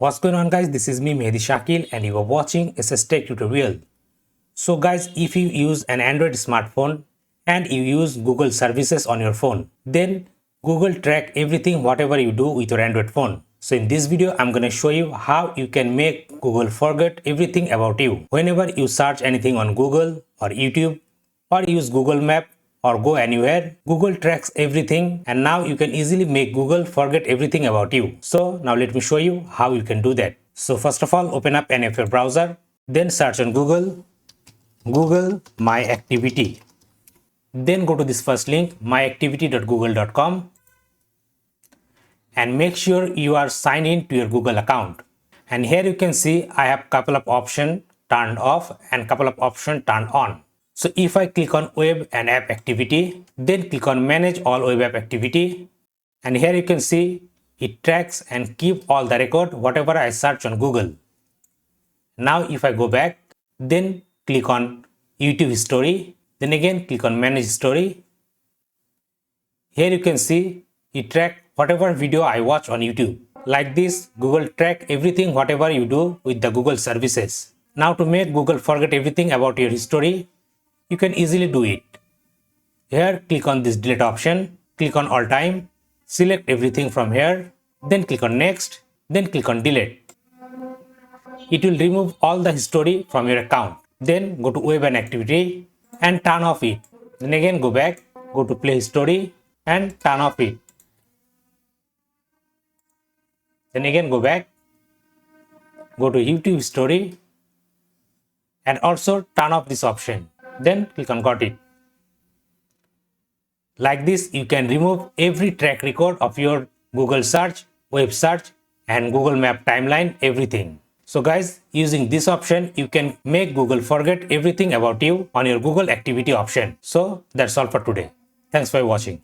What's going on, guys? This is me, Mehdi Shakil, and you are watching SSTec tutorial. So guys, if you use an Android smartphone and you use Google services on your phone, then Google track everything whatever you do with your Android phone. So in this video, I'm going to show you how you can make Google forget everything about you. Whenever you search anything on Google or YouTube or use Google Map or go anywhere, Google tracks everything, and now you can easily make Google forget everything about you. So now let me show you how you can do that. So first of all, open up any of your browser, then search on Google My Activity. Then go to this first link, myactivity.google.com, and make sure you are signed in to your Google account. And here you can see I have couple of options turned off and couple of options turned on. So if I click on web and app activity, then click on manage all web app activity, and here you can see it tracks and keep all the record whatever I search on Google. Now if I go back, then click on YouTube history, then again click on manage history. Here you can see it track whatever video I watch on YouTube. Like this, Google track everything whatever you do with the Google services. Now to make Google forget everything about your history, you can easily do it. Here click on this delete option, click on all time, select everything from here, then click on next, then click on delete. It will remove all the history from your account. Then go to web and activity and turn off it. Then again go back, go to play history and turn off it. Then again go back, go to YouTube history and also turn off this option. Then click on got it. Like this, you can remove every track record of your Google search, web search and Google Map timeline, everything. So guys, using this option, you can make Google forget everything about you on your Google activity option. So that's all for today. Thanks for watching.